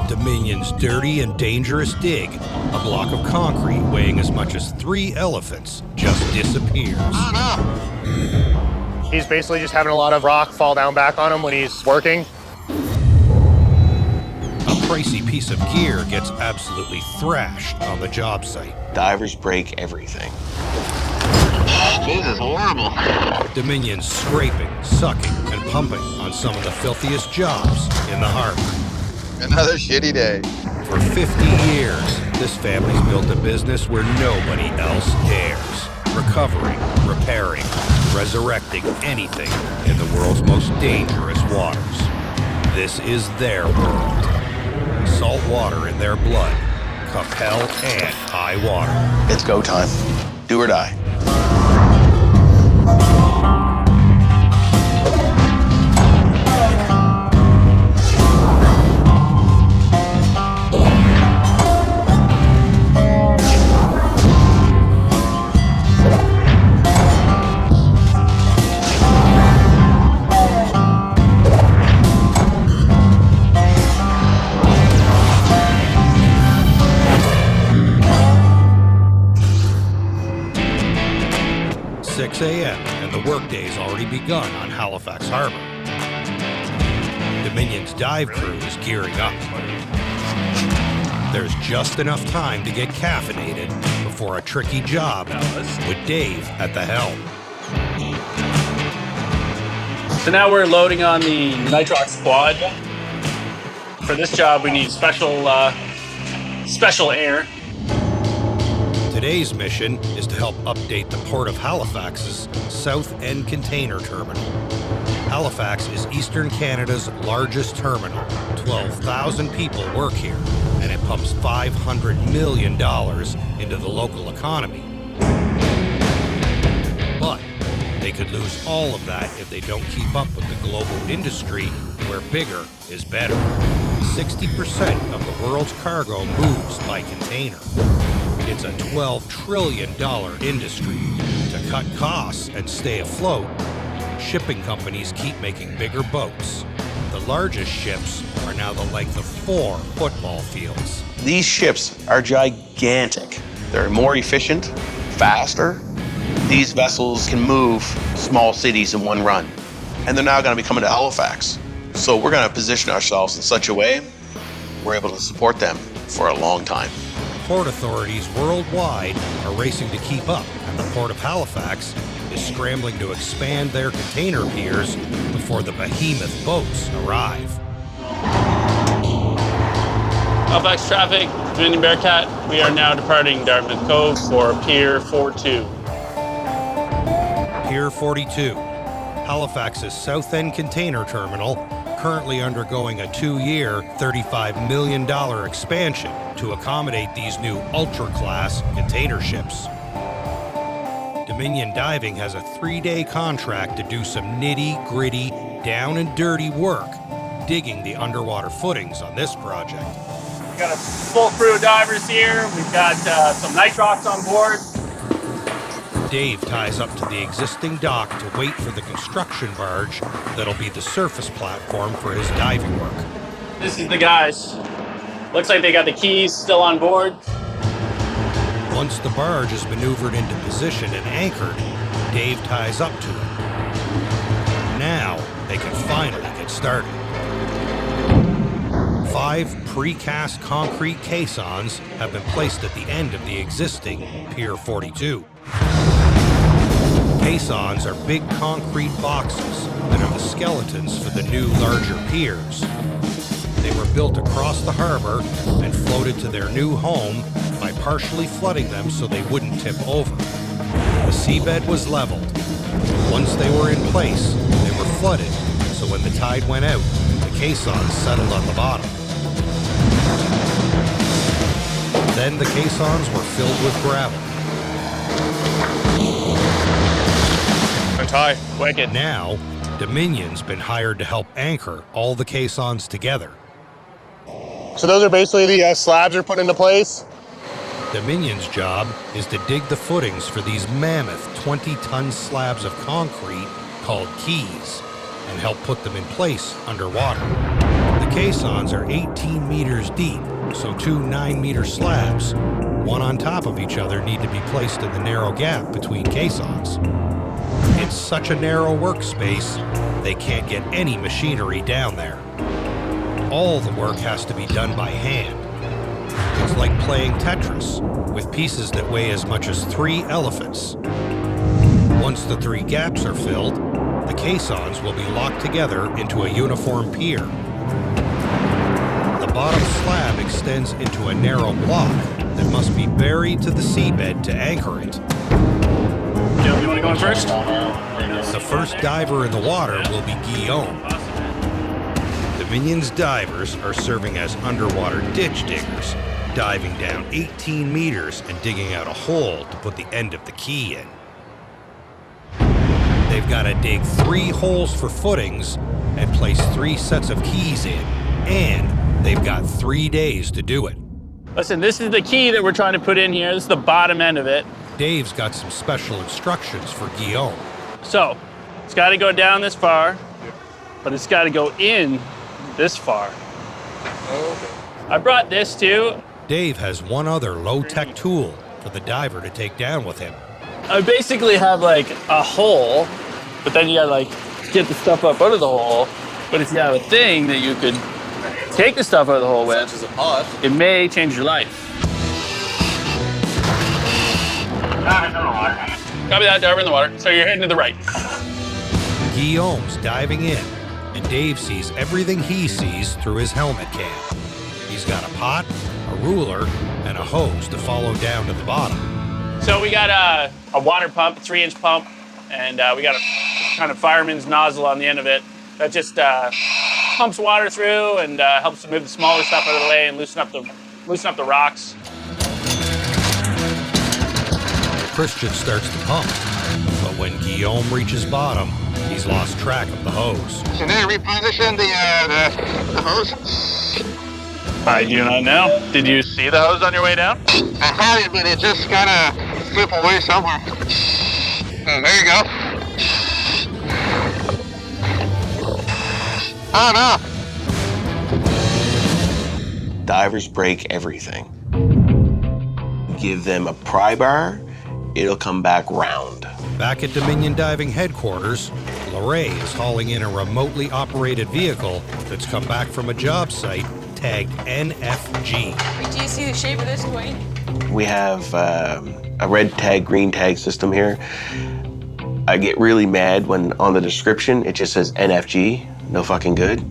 Dominion's dirty and dangerous dig, a block of concrete weighing as much as 3 elephants, just disappears. He's basically just having a lot of rock fall down back on him when he's working. A pricey piece of gear gets absolutely thrashed on the job site. Divers break everything. This is horrible. Dominion's scraping, sucking, and pumping on some of the filthiest jobs in the harbor. Another shitty day. For 50 years, this family's built a business where nobody else dares. Recovering, repairing, resurrecting anything in the world's most dangerous waters. This is their world. Salt water in their blood, Capel and high water. It's go time. Do or die. A.m. and the workday's already begun on Halifax Harbor. Dominion's dive crew is gearing up. There's just enough time to get caffeinated before a tricky job with Dave at the helm. So now we're loading on the nitrox quad. For this job, we need special air. Today's mission is to help update the Port of Halifax's South End Container Terminal. Halifax is Eastern Canada's largest terminal. 12,000 people work here, and it pumps $500 million into the local economy. But they could lose all of that if they don't keep up with the global industry where bigger is better. 60% of the world's cargo moves by container. It's a $12 trillion industry. To cut costs and stay afloat, shipping companies keep making bigger boats. The largest ships are now the length of 4 football fields. These ships are gigantic. They're more efficient, faster. These vessels can move small cities in one run. And they're now going to be coming to Halifax. So we're going to position ourselves in such a way we're able to support them for a long time. Port authorities worldwide are racing to keep up, and the Port of Halifax is scrambling to expand their container piers before the behemoth boats arrive. Halifax traffic, Dominion Bearcat. We are now departing Dartmouth Cove for Pier 42. Pier 42, Halifax's South End Container Terminal, currently undergoing a 2-year, $35 million expansion to accommodate these new ultra-class container ships. Dominion Diving has a 3-day contract to do some nitty-gritty, down-and-dirty work, digging the underwater footings on this project. We've got a full crew of divers here. We've got some nitrox on board. Dave ties up to the existing dock to wait for the construction barge that'll be the surface platform for his diving work. This is the guys. Looks like they got the keys still on board. Once the barge is maneuvered into position and anchored, Dave ties up to it. Now they can finally get started. 5 precast concrete caissons have been placed at the end of the existing Pier 42. Caissons are big concrete boxes that are the skeletons for the new, larger piers. They were built across the harbor and floated to their new home by partially flooding them so they wouldn't tip over. The seabed was leveled. Once they were in place, they were flooded, so when the tide went out, the caissons settled on the bottom. Then the caissons were filled with gravel. Tie, wicked. Now, Dominion's been hired to help anchor all the caissons together. So those are basically the slabs are put into place. Dominion's job is to dig the footings for these mammoth 20-ton slabs of concrete called keys and help put them in place underwater. The caissons are 18 meters deep, so two 9-meter slabs, one on top of each other, need to be placed in the narrow gap between caissons. It's such a narrow workspace, they can't get any machinery down there. All the work has to be done by hand. It's like playing Tetris, with pieces that weigh as much as 3 elephants. Once the 3 gaps are filled, the caissons will be locked together into a uniform pier. The bottom slab extends into a narrow block that must be buried to the seabed to anchor it. Joe, you want to go in first? The first diver in the water will be Guillaume. Dominion's divers are serving as underwater ditch diggers, diving down 18 meters and digging out a hole to put the end of the key in. They've got to dig 3 holes for footings and place 3 sets of keys in, and they've got 3 days to do it. Listen, this is the key that we're trying to put in here. This is the bottom end of it. Dave's got some special instructions for Guillaume. So, it's got to go down this far, but it's got to go in this far. I brought this too. Dave has one other low-tech tool for the diver to take down with him. I basically have like a hole, but then you gotta like get the stuff up out of the hole. But if you have a thing that you could take the stuff out of the hole with, Such as a pod. it may change your life. Copy that, diver in the water. So you're heading to the right. Guillaume's diving in, and Dave sees everything he sees through his helmet cam. He's got a pot, a ruler, and a hose to follow down to the bottom. So we got a water pump, a 3-inch pump, and we got a kind of fireman's nozzle on the end of it that just pumps water through and helps to move the smaller stuff out of the way and loosen up the rocks. Christian starts to pump, but when Guillaume reaches bottom, he's lost track of the hose. Can I reposition the hose? I do not know. Did you see the hose on your way down? I had it, but it just kind of slipped away somewhere. Oh, there you go. Oh, no. Divers break everything. Give them a pry bar, it'll come back round. Back at Dominion Diving headquarters, Larray is hauling in a remotely operated vehicle that's come back from a job site tagged NFG. Do you see the shape of this, Dwayne? We have a red tag, green tag system here. I get really mad when on the description it just says NFG, no fucking good.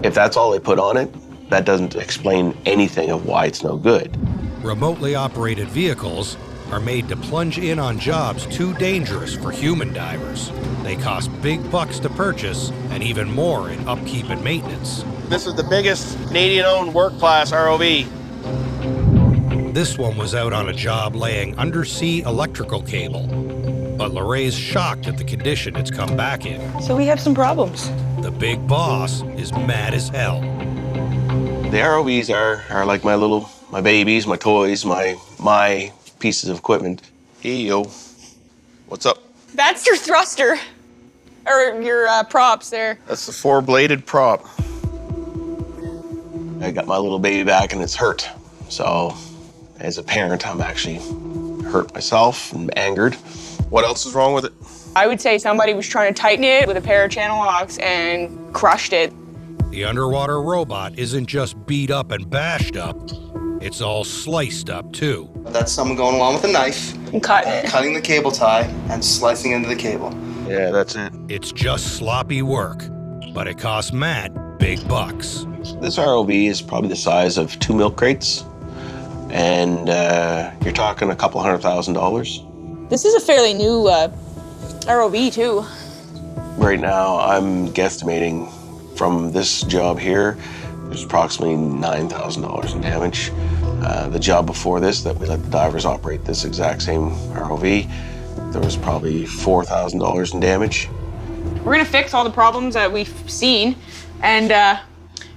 If that's all they put on it, that doesn't explain anything of why it's no good. Remotely operated vehicles are made to plunge in on jobs too dangerous for human divers. They cost big bucks to purchase and even more in upkeep and maintenance. This is the biggest Canadian-owned work-class ROV. This one was out on a job laying undersea electrical cable, but Larray's shocked at the condition it's come back in. So we have some problems. The big boss is mad as hell. The ROVs are like my babies, my toys, my pieces of equipment. Hey, yo. What's up? That's your thruster. Or your props there. That's the 4-bladed prop. I got my little baby back and it's hurt. So, as a parent, I'm actually hurt myself and angered. What else is wrong with it? I would say somebody was trying to tighten it with a pair of channel locks and crushed it. The underwater robot isn't just beat up and bashed up, it's all sliced up too. That's someone going along with a knife, And cutting it. cutting the cable tie, and slicing into the cable. Yeah, that's it. It's just sloppy work, but it costs Matt big bucks. This ROV is probably the size of 2 milk crates, and you're talking a couple $100,000. This is a fairly new ROV too. Right now, I'm guesstimating from this job here, there's approximately $9,000 in damage. The job before this, that we let the divers operate this exact same ROV, there was probably $4,000 in damage. We're gonna fix all the problems that we've seen, and I'm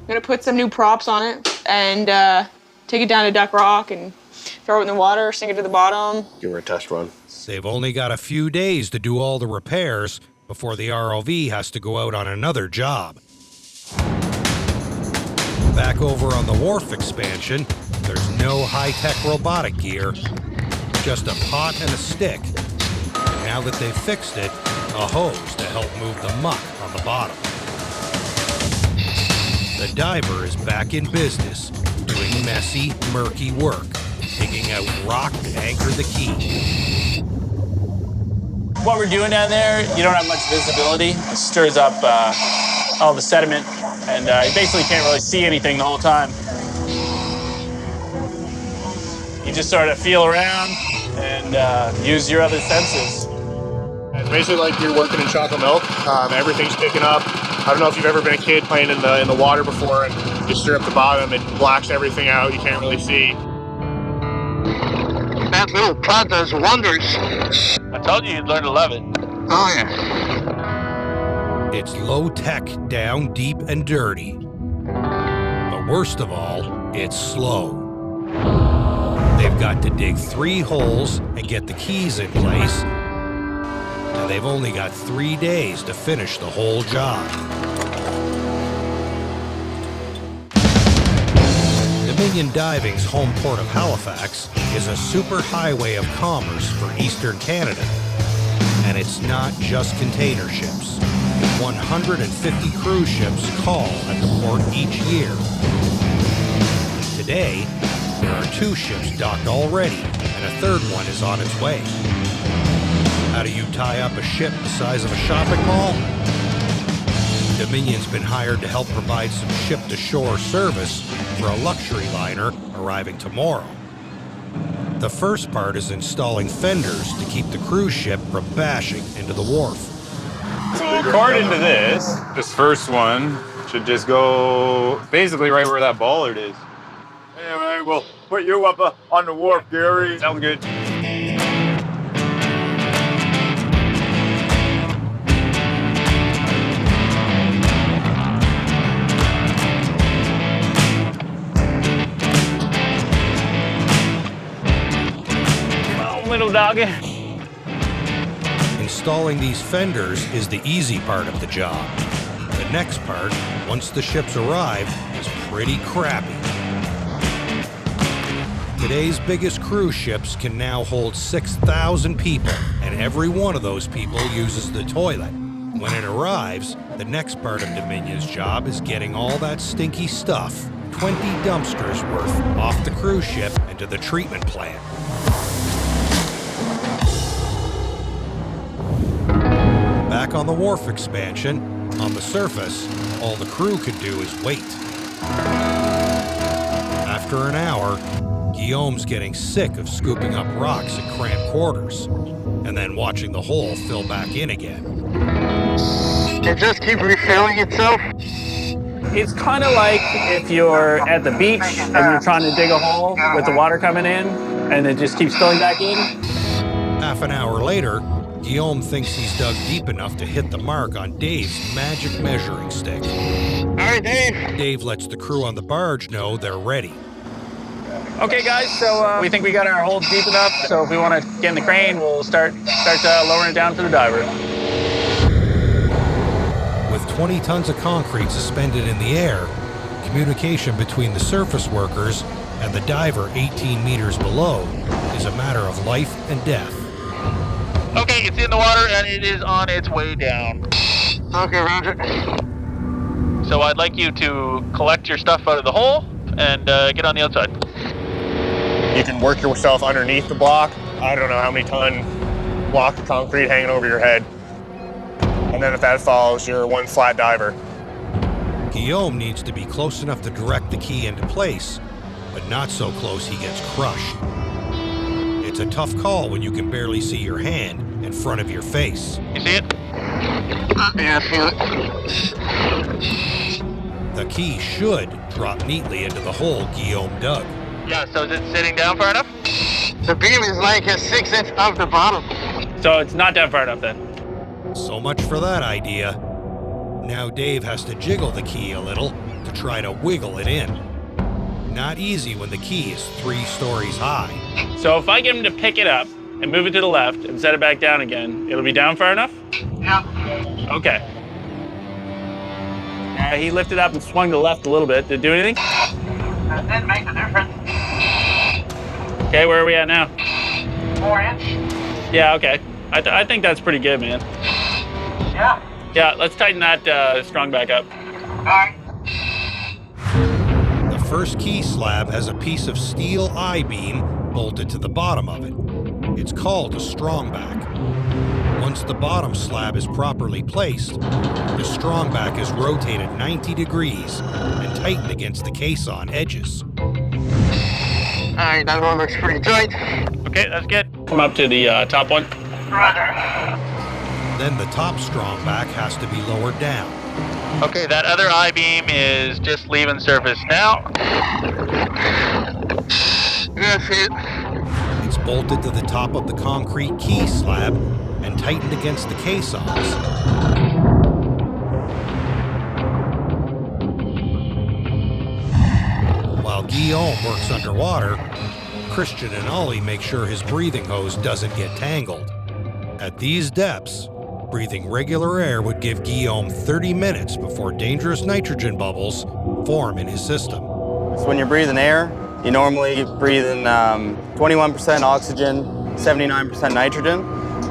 gonna put some new props on it, and take it down to Duck Rock and throw it in the water, sink it to the bottom. Give her a test run. They've only got a few days to do all the repairs before the ROV has to go out on another job. Back over on the wharf expansion, there's no high-tech robotic gear, just a pot and a stick. And now that they've fixed it, a hose to help move the muck on the bottom. The diver is back in business, doing messy, murky work, digging out rock to anchor the key. What we're doing down there, you don't have much visibility. It stirs up all the sediment, and you basically can't really see anything the whole time. You just sort of feel around and use your other senses. It's basically like you're working in chocolate milk. Everything's picking up. I don't know if you've ever been a kid playing in the water before and you stir up the bottom, it blacks everything out. You can't really see. That little pot does wonders. I told you you'd learn to love it. Oh, yeah. It's low-tech, down deep, and dirty. But worst of all, it's slow. They've got to dig 3 holes and get the keys in place, and they've only got 3 days to finish the whole job. Dominion Diving's home port of Halifax is a superhighway of commerce for eastern Canada. And it's not just container ships. 150 cruise ships call at the port each year. Today, there are 2 ships docked already, and a 3rd one is on its way. How do you tie up a ship the size of a shopping mall? Dominion's been hired to help provide some ship-to-shore service for a luxury liner arriving tomorrow. The first part is installing fenders to keep the cruise ship from bashing into the wharf. According to this first one should just go basically right where that bollard is. Anyway, we'll put you up on the wharf, Gary. Sounds good. Little doggy. Installing these fenders is the easy part of the job. The next part, once the ships arrive, is pretty crappy. Today's biggest cruise ships can now hold 6,000 people, and every one of those people uses the toilet. When it arrives, the next part of Dominion's job is getting all that stinky stuff, 20 dumpsters worth, off the cruise ship and to the treatment plant. Back on the wharf expansion, on the surface, all the crew could do is wait. After an hour, Guillaume's getting sick of scooping up rocks in cramped quarters, and then watching the hole fill back in again. It just keeps refilling itself. It's kind of like if you're at the beach and you're trying to dig a hole with the water coming in, and it just keeps filling back in. Half an hour later, Guillaume thinks he's dug deep enough to hit the mark on Dave's magic measuring stick. All right, Dave. Dave lets the crew on the barge know they're ready. Okay, guys, so we think we got our hole deep enough, so if we want to get in the crane, we'll start lowering it down for the diver. With 20 tons of concrete suspended in the air, communication between the surface workers and the diver 18 meters below is a matter of life and death. Okay, it's in the water and it is on its way down. Okay, Roger. So I'd like you to collect your stuff out of the hole and get on the outside. You can work yourself underneath the block. I don't know how many ton block of concrete hanging over your head. And then if that falls, you're one flat diver. Guillaume needs to be close enough to direct the key into place, but not so close he gets crushed. It's a tough call when you can barely see your hand in front of your face. You see it? Yeah, I feel it. The key should drop neatly into the hole Guillaume dug. Yeah, so is it sitting down far enough? The beam is like a 6-inch off the bottom. So it's not down far enough then. So much for that idea. Now Dave has to jiggle the key a little to try to wiggle it in. Not easy when the key is 3 stories high. So if I get him to pick it up and move it to the left and set it back down again, it'll be down far enough? Yeah. Okay. He lifted up and swung to the left a little bit. Did it do anything? That didn't make a difference. Okay, where are we at now? 4 inch. Yeah, okay. I think that's pretty good, man. Yeah. Yeah, let's tighten that strong back up. All right. The first key slab has a piece of steel I-beam bolted to the bottom of it. It's called a strongback. Once the bottom slab is properly placed, the strongback is rotated 90 degrees and tightened against the caisson edges. All right, that one looks pretty tight. Okay, that's good. Come up to the top one. Roger. Then the top strongback has to be lowered down. Okay, that other I-beam is just leaving surface now. That's it. It's bolted to the top of the concrete key slab and tightened against the caissons. While Guillaume works underwater, Christian and Ollie make sure his breathing hose doesn't get tangled. At these depths, breathing regular air would give Guillaume 30 minutes before dangerous nitrogen bubbles form in his system. So when you're breathing air, you normally breathe in 21% oxygen, 79% nitrogen.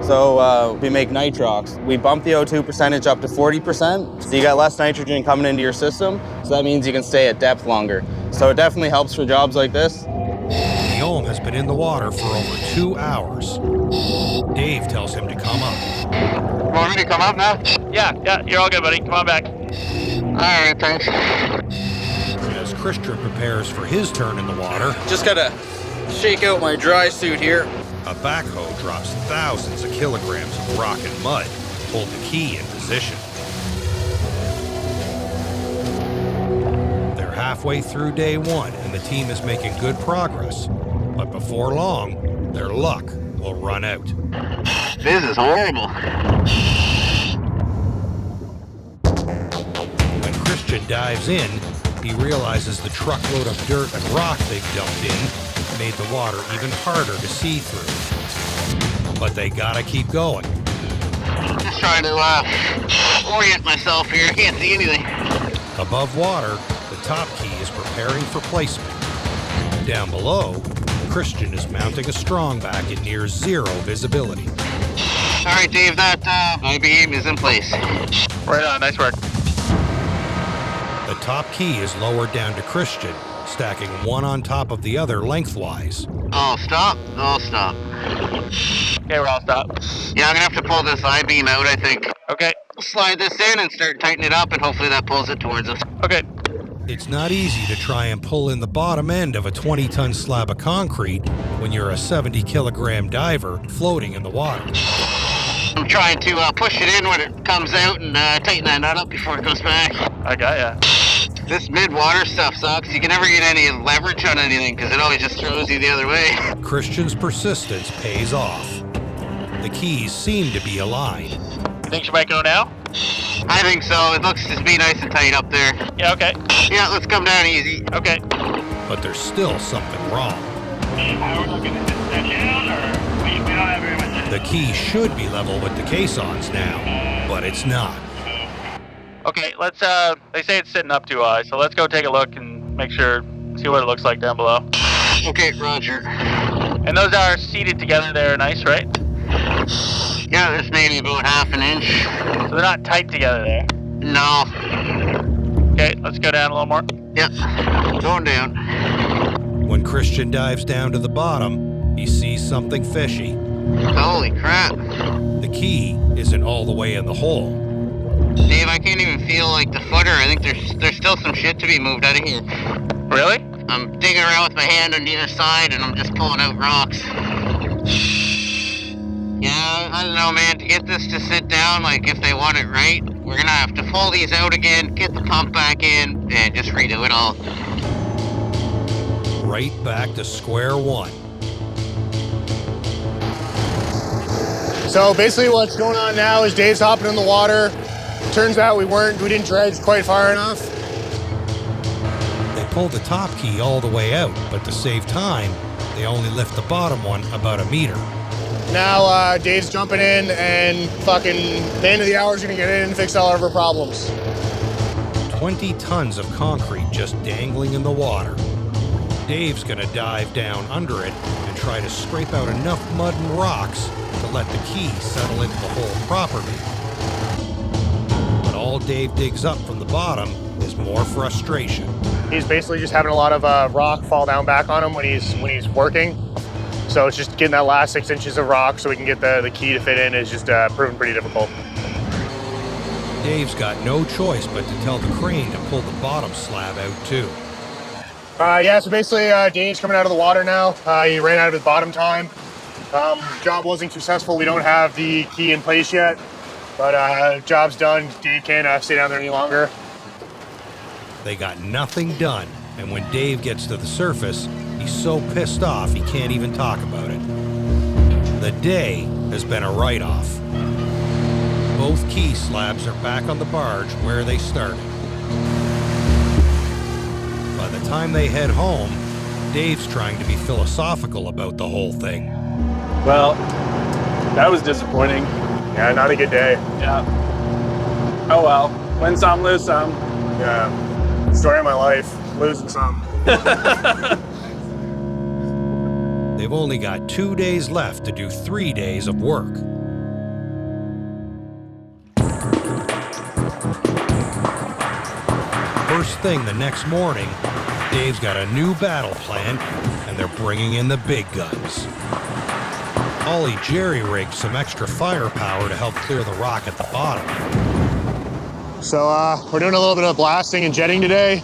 So we make nitrox. We bump the O2 percentage up to 40%, so you got less nitrogen coming into your system, so that means you can stay at depth longer. So it definitely helps for jobs like this. Guillaume has been in the water for over 2 hours. Dave tells him to come up. Want me to come up now? Yeah, you're all good, buddy. Come on back. All right, thanks. As Christian prepares for his turn in the water, Just gotta shake out my dry suit here. a backhoe drops thousands of kilograms of rock and mud to hold the key in position. They're halfway through day one and the team is making good progress. But before long, their luck will run out. This is horrible. When Christian dives in, he realizes the truckload of dirt and rock they've dumped in made the water even harder to see through. But they gotta keep going. Just trying to orient myself here. I can't see anything. Above water, the top key is preparing for placement. Down below, Christian is mounting a strongback at near zero visibility. All right, Dave, that I-beam is in place. Right on, nice work. The top key is lowered down to Christian, stacking one on top of the other lengthwise. Oh, stop. Oh, stop. Okay, we're all stopped. Yeah, I'm gonna have to pull this I-beam out, I think. Okay, Slide this in and start tightening it up, and hopefully that pulls it towards us. okay. It's not easy to try and pull in the bottom end of a 20-ton slab of concrete when you're a 70-kilogram diver floating in the water. I'm trying to push it in when it comes out and tighten that nut up before it goes back. I got ya. This mid-water stuff sucks. You can never get any leverage on anything because it always just throws you the other way. Christian's persistence pays off. The keys seem to be aligned. You think she might go now? I think so. It looks to be nice and tight up there. Yeah, okay. Yeah, let's come down easy. Okay. But there's still something wrong. The key should be level with the caissons now, but it's not. Okay, let's, they say it's sitting up too high, so let's go take a look and make sure, see what it looks like down below. Okay, roger. And those are seated together there, nice, right? Yeah, there's maybe about half an inch. So they're not tight together there. No. Okay, let's go down a little more. Yep, going down. When Christian dives down to the bottom, he sees something fishy. Holy crap. The key isn't all the way in the hole. Dave, I can't even feel like the footer. I think there's still some shit to be moved out of here. Really? I'm digging around with my hand on either side and I'm just pulling out rocks. Yeah, I don't know, man. To get this to sit down, like if they want it right, we're gonna have to pull these out again, get the pump back in, and just redo it all. Right back to square one. So basically what's going on now is Dave's hopping in the water. Turns out we didn't dredge quite far enough. They pull the top key all the way out, but to save time, they only lift the bottom one about a meter. Now Dave's jumping in and fucking the end of the hour is gonna get in and fix all of our problems. 20 tons of concrete just dangling in the water. Dave's gonna dive down under it and try to scrape out enough mud and rocks to let the key settle into the whole properly. But all Dave digs up from the bottom is more frustration. He's basically just having a lot of rock fall down back on him when he's working. So it's just getting that last 6 inches of rock so we can get the key to fit in is just proving pretty difficult. Dave's got no choice but to tell the crane to pull the bottom slab out too. Yeah, so basically Dave's coming out of the water now. He ran out of his bottom time. Job wasn't successful. We don't have the key in place yet, but job's done. Dave can't stay down there any longer. They got nothing done, and when Dave gets to the surface, he's so pissed off he can't even talk about it. The day has been a write-off. Both key slabs are back on the barge where they started. By the time they head home, Dave's trying to be philosophical about the whole thing. Well, that was disappointing. Yeah, not a good day. Yeah. Oh well. Win some, lose some. Yeah. Story of my life. Losing some. They've only got 2 days left to do 3 days of work. First thing the next morning, Dave's got a new battle plan, and they're bringing in the big guns. Ollie jerry-rigged some extra firepower to help clear the rock at the bottom. So we're doing a little bit of blasting and jetting today.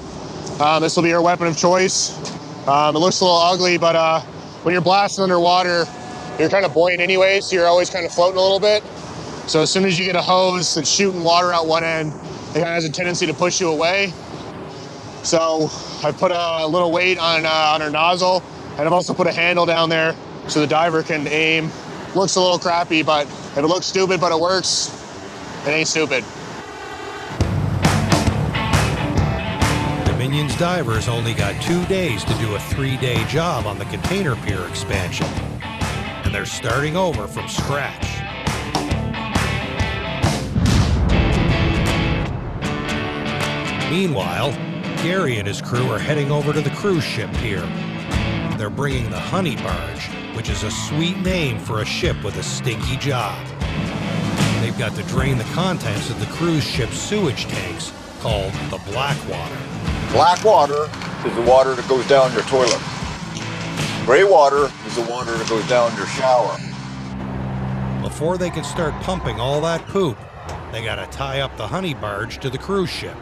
This will be our weapon of choice. It looks a little ugly, but when you're blasting underwater, you're kind of buoyant anyway, so you're always kind of floating a little bit. So as soon as you get a hose that's shooting water out one end, it kind of has a tendency to push you away. So I put a little weight on our nozzle, and I've also put a handle down there so the diver can aim. Looks a little crappy, but if it looks stupid but it works, it ain't stupid. Dominion's divers only got 2 days to do a 3-day job on the container pier expansion, and they're starting over from scratch. Meanwhile, Gary and his crew are heading over to the cruise ship pier. They're bringing the Honey Barge, which is a sweet name for a ship with a stinky job. They've got to drain the contents of the cruise ship's sewage tanks, called the black water. Black water is the water that goes down your toilet. Gray water is the water that goes down your shower. Before they can start pumping all that poop, they gotta tie up the Honey Barge to the cruise ship.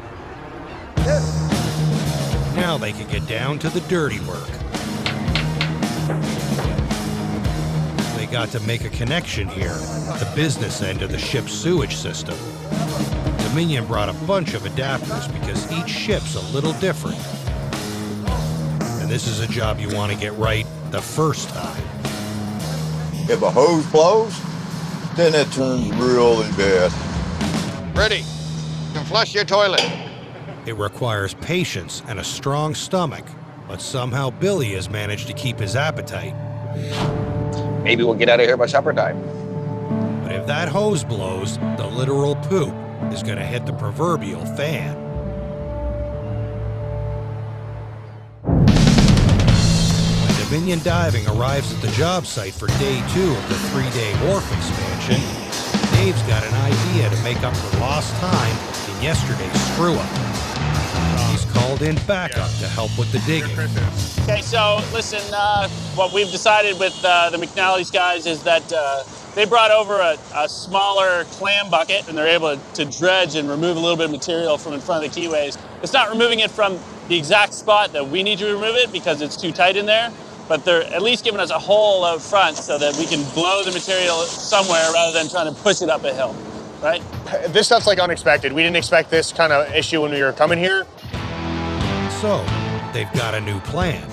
Now they can get down to the dirty work. They got to make a connection here, the business end of the ship's sewage system. Dominion brought a bunch of adapters because each ship's a little different. And this is a job you want to get right the first time. If a hose blows, then it turns really bad. Ready. You can flush your toilet. It requires patience and a strong stomach, but somehow Billy has managed to keep his appetite. Maybe we'll get out of here by supper time. But if that hose blows, the literal poop is going to hit the proverbial fan. When Dominion Diving arrives at the job site for day 2 of the 3-day wharf expansion, Dave's got an idea to make up for lost time in yesterday's screw-up. He's called in backup to help with the digging. Okay, so listen, what we've decided with the McNally's guys is that they brought over a smaller clam bucket, and they're able to dredge and remove a little bit of material from in front of the keyways. It's not removing it from the exact spot that we need to remove it because it's too tight in there, but they're at least giving us a hole out front so that we can blow the material somewhere rather than trying to push it up a hill, right? This stuff's like unexpected. We didn't expect this kind of issue when we were coming here. So, they've got a new plan.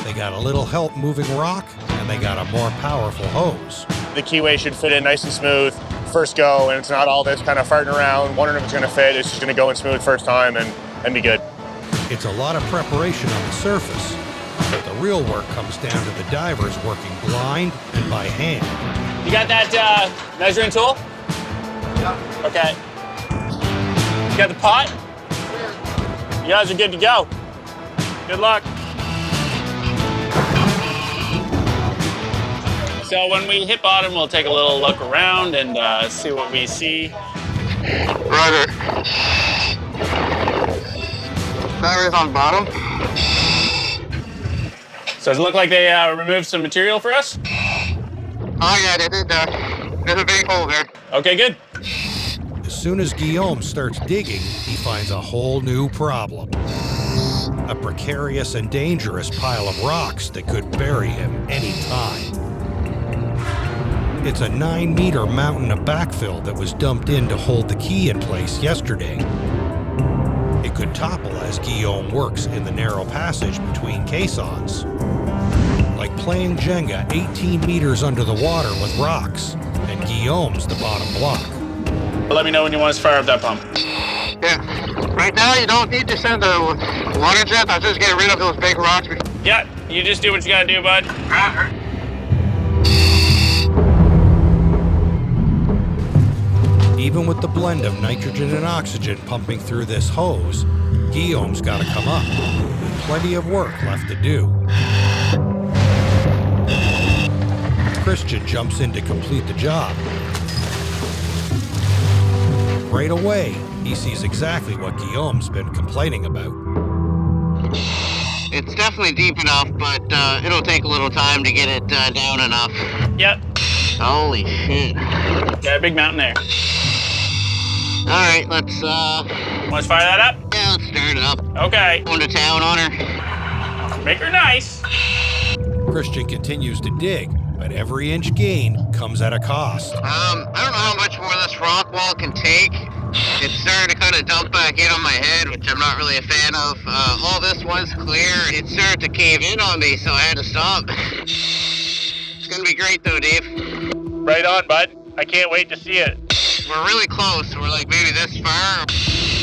They got a little help moving rock, and they got a more powerful hose. The keyway should fit in nice and smooth first go, and it's not all this kind of farting around, wondering if it's going to fit. It's just going to go in smooth first time and be good. It's a lot of preparation on the surface, but the real work comes down to the divers working blind and by hand. You got that measuring tool? Yeah. Okay. You got the pot? You guys are good to go. Good luck. So when we hit bottom, we'll take a little look around and see what we see. Roger. Battery's on bottom. So does it look like they removed some material for us? Oh yeah, they did that. There's a big hole there. Okay, good. As soon as Guillaume starts digging, he finds a whole new problem. A precarious and dangerous pile of rocks that could bury him any time. It's a 9-meter mountain of backfill that was dumped in to hold the key in place yesterday. It could topple as Guillaume works in the narrow passage between caissons. Like playing Jenga 18 meters under the water with rocks, and Guillaume's the bottom block. Let me know when you want us to fire up that pump. Yeah. Right now, you don't need to send the water jet. I'll just get rid of those big rocks. Yeah, you just do what you gotta do, bud. Even with the blend of nitrogen and oxygen pumping through this hose, Guillaume's gotta come up. Plenty of work left to do. Christian jumps in to complete the job. Right away, he sees exactly what Guillaume's been complaining about. It's definitely deep enough, but it'll take a little time to get it down enough. Yep. Holy shit. Got a big mountain there. Alright, let's Want us to fire that up? yeah, let's start it up. Okay. Going to town on her. Make her nice. Christian continues to dig, but every inch gained comes at a cost. I don't know how much more this rock wall can take. It's starting to kind of dump back in on my head, which I'm not really a fan of. All this was clear. It started to cave in on me, so I had to stop. It's gonna be great though, Dave. Right on, bud. I can't wait to see it. We're really close. We're like maybe this far.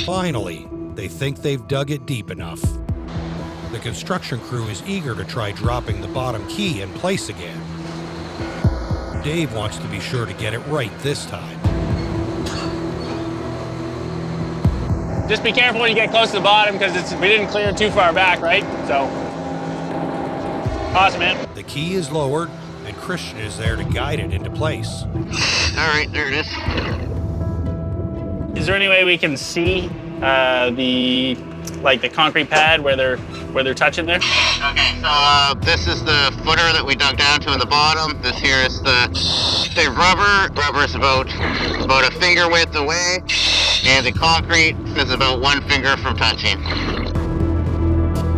Finally, they think they've dug it deep enough. The construction crew is eager to try dropping the bottom key in place again. Dave wants to be sure to get it right this time. Just be careful when you get close to the bottom because we didn't clear too far back, right? So, awesome, man. The key is lowered, and Christian is there to guide it into place. All right, there it is. Is there any way we can see the concrete pad where they're touching there? Okay, so this is the footer that we dug down to in the bottom. This here is the rubber. Rubber is about a finger width away, and the concrete is about 1 finger from touching.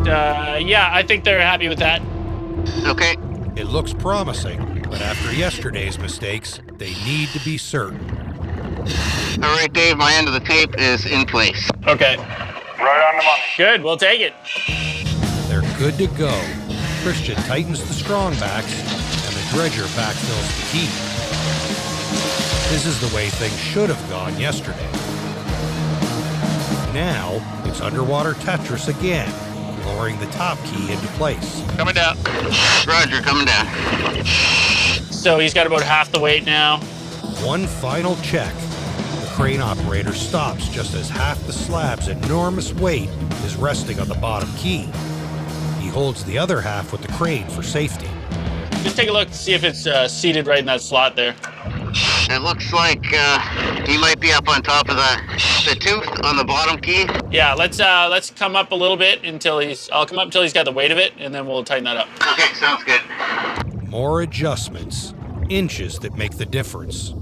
Yeah, I think they're happy with that. Okay. It looks promising, but after yesterday's mistakes, they need to be certain. All right, Dave, my end of the tape is in place. Okay. Right on the money. Good, we'll take it. They're good to go. Christian tightens the strong backs, and the dredger backfills the key. This is the way things should have gone yesterday. Now, it's underwater Tetris again, lowering the top key into place. Coming down. Roger, coming down. So he's got about half the weight now. One final check. The crane operator stops just as half the slab's enormous weight is resting on the bottom key. He holds the other half with the crane for safety. Just take a look to see if it's seated right in that slot there. It looks like he might be up on top of the tooth on the bottom key. Yeah, let's come up a little bit I'll come up until he's got the weight of it, and then we'll tighten that up. Okay, sounds good. More adjustments, inches that make the difference.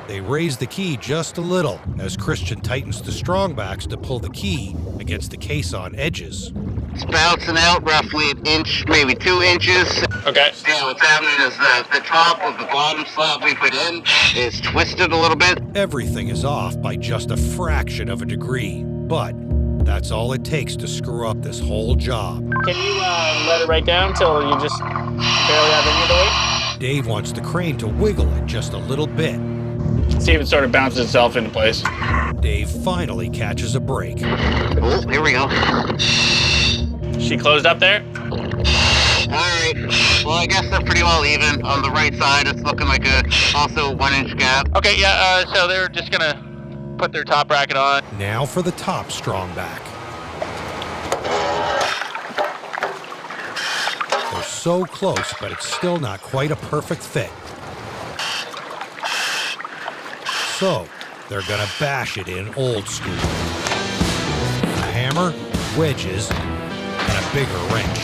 They raise the key just a little as Christian tightens the strong backs to pull the key against the caisson edges. It's bouncing out roughly an inch, maybe 2 inches. Okay. Yeah, what's happening is the top of the bottom slab we put in is twisted a little bit. Everything is off by just a fraction of a degree, but that's all it takes to screw up this whole job. Can you let it right down till you just barely have any of the weight? Dave wants the crane to wiggle it just a little bit. See if it sort of bounces itself into place. Dave finally catches a break. Oh, here we go. She closed up there? Alright. Well, I guess they're pretty well even. On the right side, it's looking like also a 1 inch gap. Okay, yeah, so they're just gonna put their top bracket on. Now for the top strong back. so close, but it's still not quite a perfect fit. So, they're gonna bash it in old school. A hammer, wedges, and a bigger wrench.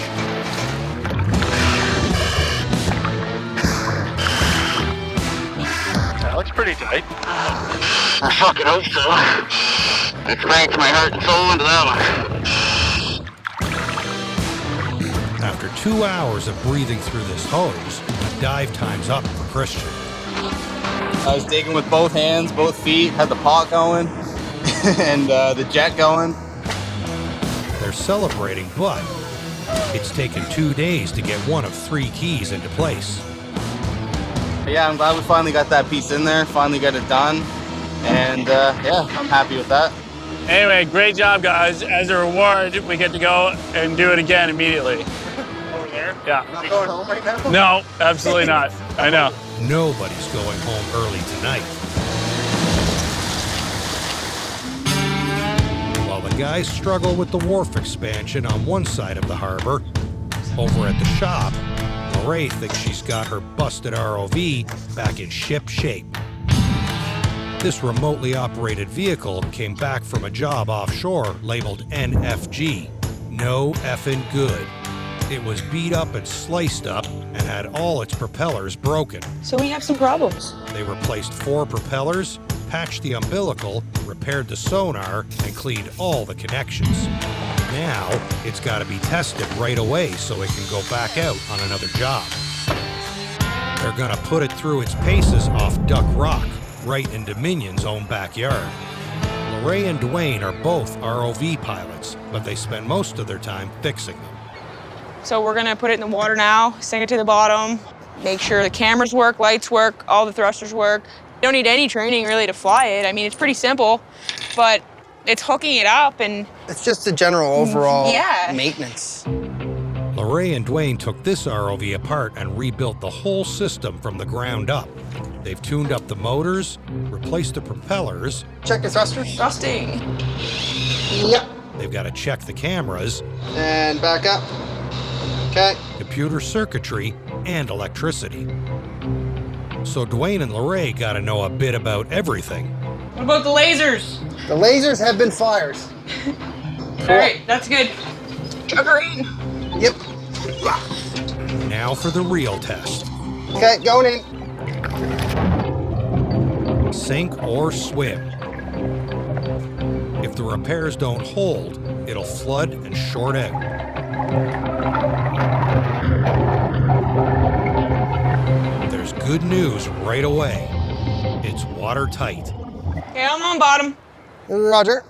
That looks pretty tight. I fucking hope so. I cranked my heart and soul into that one. After 2 hours of breathing through this hose, dive time's up for Christian. I was digging with both hands, both feet, had the pot going, and the jet going. They're celebrating, but it's taken 2 days to get one of 3 keys into place. But yeah, I'm glad we finally got that piece in there, finally got it done, and yeah, I'm happy with that. Anyway, great job, guys. As a reward, we get to go and do it again immediately. Over there? Yeah. Not going home right now? No, absolutely not. I know. Nobody's going home early tonight. While the guys struggle with the wharf expansion on one side of the harbor, over at the shop, Lorraine thinks she's got her busted ROV back in ship shape. This remotely operated vehicle came back from a job offshore labeled NFG. No effing good. It was beat up and sliced up and had all its propellers broken. So we have some problems. They replaced 4 propellers, patched the umbilical, repaired the sonar, and cleaned all the connections. Now, it's got to be tested right away so it can go back out on another job. They're gonna put it through its paces off Duck Rock, right in Dominion's own backyard. Lorraine and Dwayne are both ROV pilots, but they spend most of their time fixing them. So we're gonna put it in the water now, sink it to the bottom, make sure the cameras work, lights work, all the thrusters work. You don't need any training really to fly it. I mean, it's pretty simple, but it's hooking it up and... It's just a general overall Yeah. maintenance. Lorraine and Dwayne took this ROV apart and rebuilt the whole system from the ground up. They've tuned up the motors, replaced the propellers. Check the thrusters. Thrusting. Yep. They've got to check the cameras, And back up. Okay. computer circuitry, and electricity. So Dwayne and Lorraine got to know a bit about everything. What about the lasers? The lasers have been fired. All right, that's good. Chuck her in. Yep. Now for the real test. Okay, going in. Sink or swim. If the repairs don't hold, it'll flood and short out. There's good news right away. It's watertight. Okay, I'm on bottom. Roger.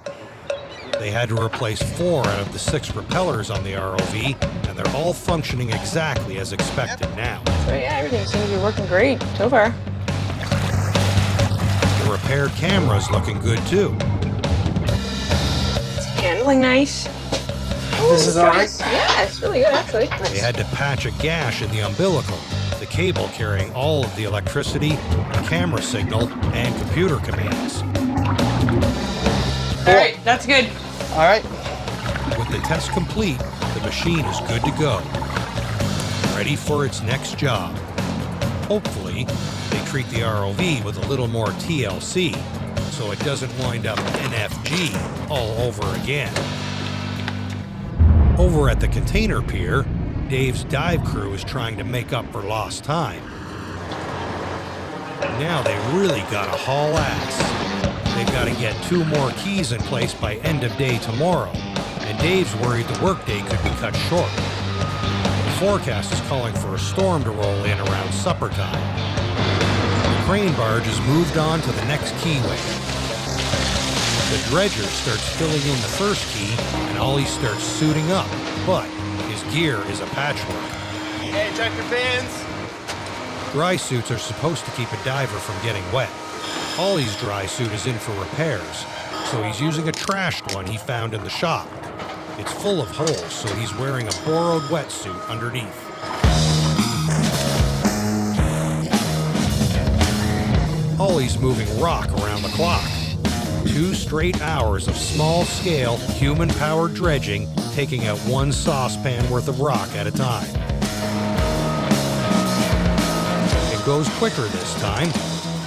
They had to replace 4 out of the 6 propellers on the ROV, and they're all functioning exactly as expected now. So yeah, everything seems to be working great so far. The repaired camera's looking good too. It's handling nice. This is all right? Yeah, it's really good actually. They had to patch a gash in the umbilical, the cable carrying all of the electricity, the camera signal, and computer commands. All right, that's good. All right. With the test complete, the machine is good to go. Ready for its next job. Hopefully, they treat the ROV with a little more TLC, so it doesn't wind up NFG all over again. Over at the container pier, Dave's dive crew is trying to make up for lost time. Now they really gotta haul ass. They've got to get 2 more keys in place by end of day tomorrow, and Dave's worried the workday could be cut short. The forecast is calling for a storm to roll in around supper time. The crane barge has moved on to the next keyway. The dredger starts filling in the first key, and Ollie starts suiting up, but his gear is a patchwork. Hey, check your pins. Dry suits are supposed to keep a diver from getting wet. Ollie's dry suit is in for repairs, so he's using a trashed one he found in the shop. It's full of holes, so he's wearing a borrowed wetsuit underneath. Ollie's moving rock around the clock. 2 straight hours of small-scale, human-powered dredging, taking out 1 saucepan worth of rock at a time. goes quicker this time,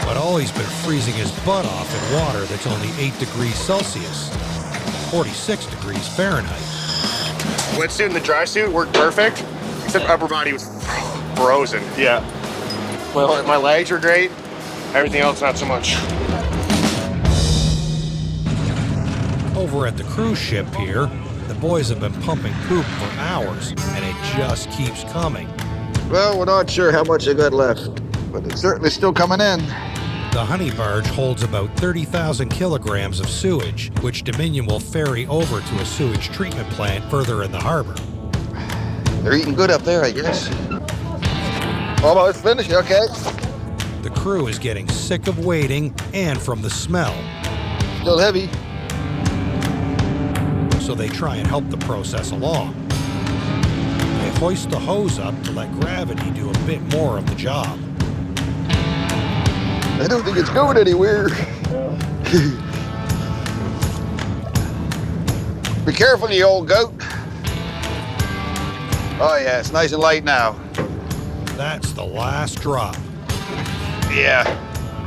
but Ollie's been freezing his butt off in water that's only 8 degrees Celsius, 46 degrees Fahrenheit. Wetsuit and the dry suit worked perfect, except upper body was frozen. Yeah. My legs were great. Everything else, not so much. Over at the cruise ship pier, the boys have been pumping poop for hours, and it just keeps coming. Well, we're not sure how much they got left, but it's certainly still coming in. The honey barge holds about 30,000 kilograms of sewage, which Dominion will ferry over to a sewage treatment plant further in the harbor. They're eating good up there, I guess. Almost finished, okay. The crew is getting sick of waiting and from the smell, Still heavy. so they try and help the process along. They hoist the hose up to let gravity do a bit more of the job. I don't think it's going anywhere. Be careful, you old goat. Oh yeah, it's nice and light now. That's the last drop. Yeah.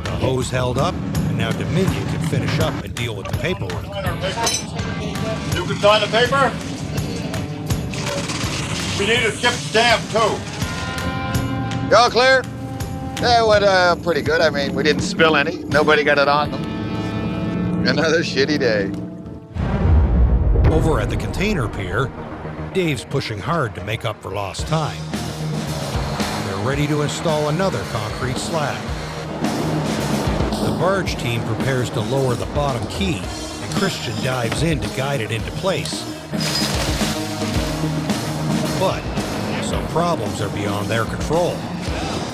The hose held up, and now Dominion can finish up and deal with the paperwork. You can sign the paper? We need a ship stamp too. Y'all clear? Yeah, it went pretty good. I mean, we didn't spill any. Nobody got it on them. Another shitty day. Over at the container pier, Dave's pushing hard to make up for lost time. They're ready to install another concrete slab. The barge team prepares to lower the bottom key, and Christian dives in to guide it into place. But some problems are beyond their control.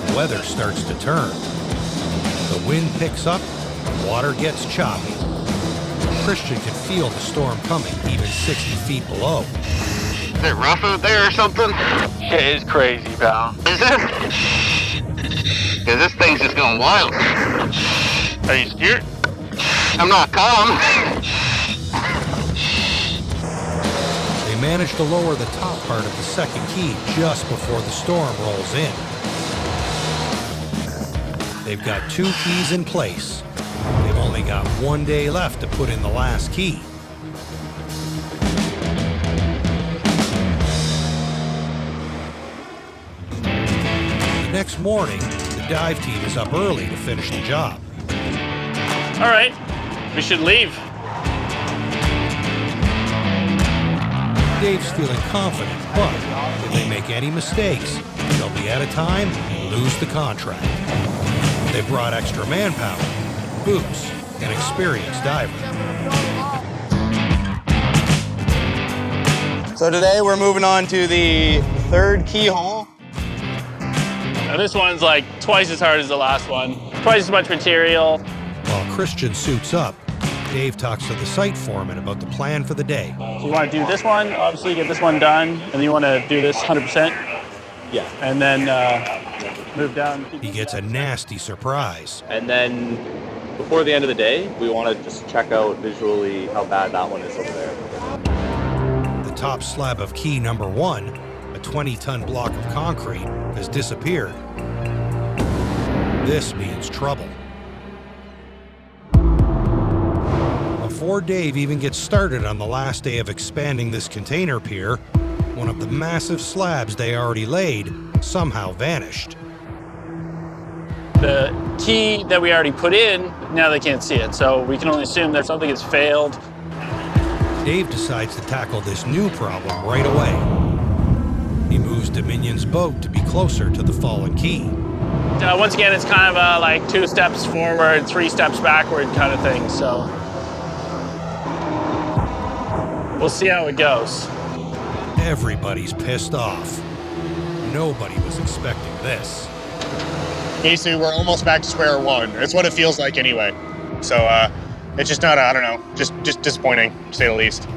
The weather starts to turn. The wind picks up, water gets choppy. Christian can feel the storm coming even 60 feet below. Is it rough out there or something? Shit is crazy, pal. Is it? Because this thing's just going wild. Are you scared? I'm not calm. They manage to lower the top part of the second key just before the storm rolls in. They've got 2 keys in place. They've only got 1 day left to put in the last key. The next morning, the dive team is up early to finish the job. All right, we should leave. Dave's feeling confident, but if they make any mistakes, they'll be out of time and lose the contract. They brought extra manpower, boots, and experienced divers. So today we're moving on to the 3rd keyhole. Now this one's like twice as hard as the last one. Twice as much material. While Christian suits up, Dave talks to the site foreman about the plan for the day. So you want to do this one, obviously get this one done, and then you want to do this 100%. Yeah. And then move down. He gets a nasty surprise. And then before the end of the day, we want to just check out visually how bad that one is over there. The top slab of key number 1, a 20-ton block of concrete, has disappeared. This means trouble. Before Dave even gets started on the last day of expanding this container pier, one of the massive slabs they already laid somehow vanished. The key that we already put in, now they can't see it, so we can only assume that something has failed. Dave decides to tackle this new problem right away. He moves Dominion's boat to be closer to the fallen key. Once again, it's kind of like 2 steps forward, 3 steps backward kind of thing, so we'll see how it goes. Everybody's pissed off. Nobody was expecting this. Basically, we're almost back to square one. It's what it feels like anyway. So it's just not, I don't know, just disappointing, to say the least.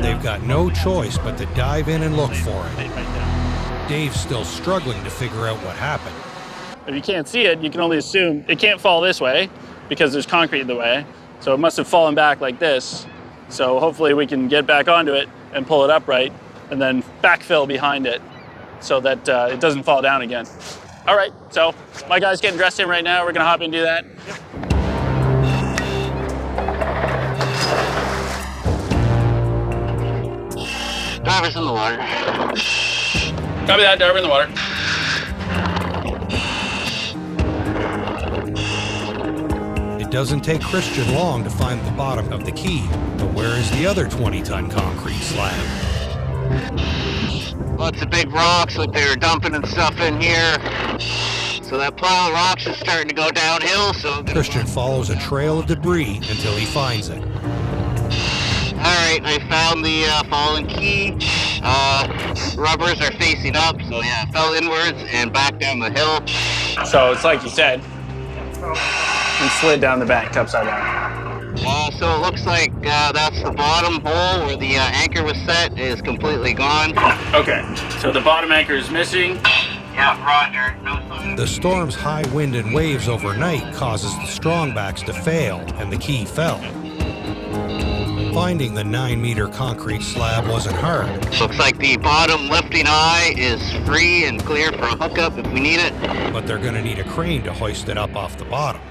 They've got no choice but to dive in and look for it. Dave's still struggling to figure out what happened. If you can't see it, you can only assume it can't fall this way because there's concrete in the way. So it must have fallen back like this. So hopefully we can get back onto it and pull it upright and then backfill behind it so that it doesn't fall down again. All right, so my guy's getting dressed in right now. We're gonna hop in and do that. Driver's in the water. Copy that, driver in the water. It doesn't take Christian long to find the bottom of the key, but where is the other 20-ton concrete slab? Lots of big rocks like they were dumping and stuff in here. So that pile of rocks is starting to go downhill, so... Christian follows a trail of debris until he finds it. Alright, I found the fallen key. Rubbers are facing up, so yeah, I fell inwards and back down the hill. So it's like you said, and slid down the bank upside down. So it looks like that's the bottom hole where the anchor was set is completely gone. Okay, so the bottom anchor is missing. Yeah, roger. No sign. The storm's high wind and waves overnight causes the strongbacks to fail, and the key fell. Finding the 9-meter concrete slab wasn't hard. Looks like the bottom lifting eye is free and clear for a hookup if we need it. But they're going to need a crane to hoist it up off the bottom.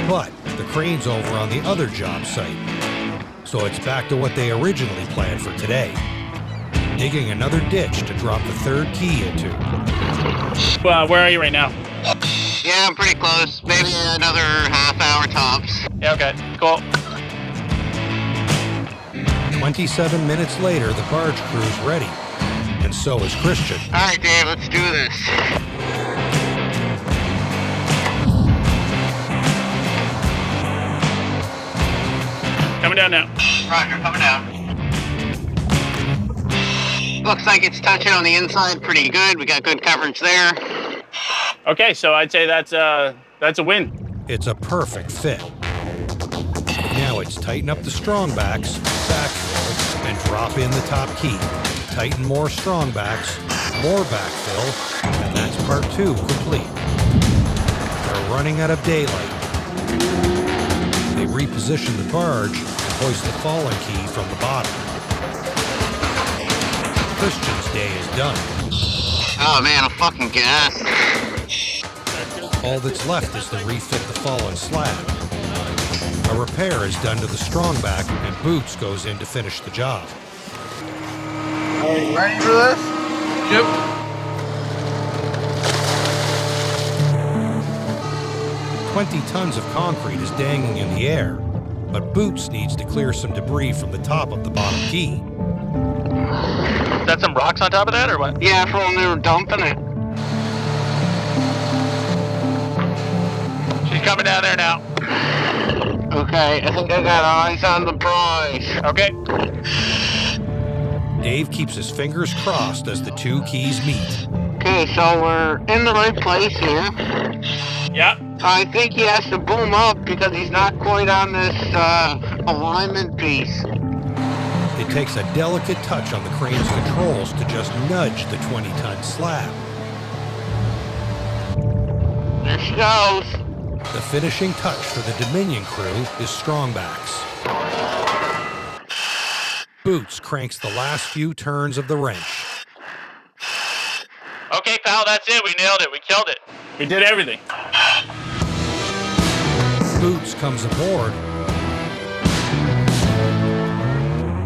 But the crane's over on the other job site, so it's back to what they originally planned for today. Digging another ditch to drop the third key into. Well, where are you right now? Yeah, I'm pretty close. Maybe another half hour tops. Yeah, okay, cool. 27 minutes later, the barge crew's ready, and so is Christian. All right, Dave, let's do this. Coming down now. Roger, coming down. Looks like it's touching on the inside pretty good. We got good coverage there. Okay, so I'd say that's a win. It's a perfect fit. Now it's tighten up the strongbacks, backfill, and drop in the top key. Tighten more strongbacks, more backfill, and that's part 2 complete. They're running out of daylight. They reposition the barge and hoist the fallen key from the bottom. Christian's day is done. Oh man, I'm fucking gassed. All that's left is to refit the fallen slab. A repair is done to the strongback, and Boots goes in to finish the job. Are you ready for this? Yep. "20 tons of concrete is dangling in the air, but Boots needs to clear some debris from the top of the bottom key. Is that some rocks on top of that, or what? Yeah, from they were dumping it. She's coming down there now. Okay, I think I got eyes on the prize. Okay. Dave keeps his fingers crossed as the 2 keys meet. Okay, so we're in the right place here. Yeah. I think he has to boom up because he's not quite on this alignment piece. It takes a delicate touch on the crane's controls to just nudge the 20-ton slab. There she goes. The finishing touch for the Dominion crew is strongbacks. Boots cranks the last few turns of the wrench. Okay, pal, that's it. We nailed it. We killed it. We did everything. Boots comes aboard,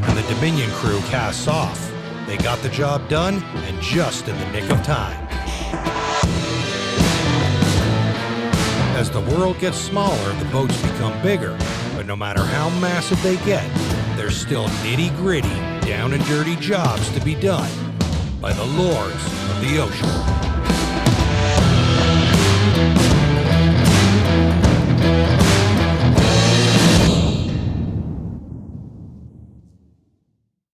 and the Dominion crew casts off. They got the job done, and just in the nick of time. As the world gets smaller, the boats become bigger, but no matter how massive they get, there's still nitty-gritty, down-and-dirty jobs to be done by the lords of the ocean.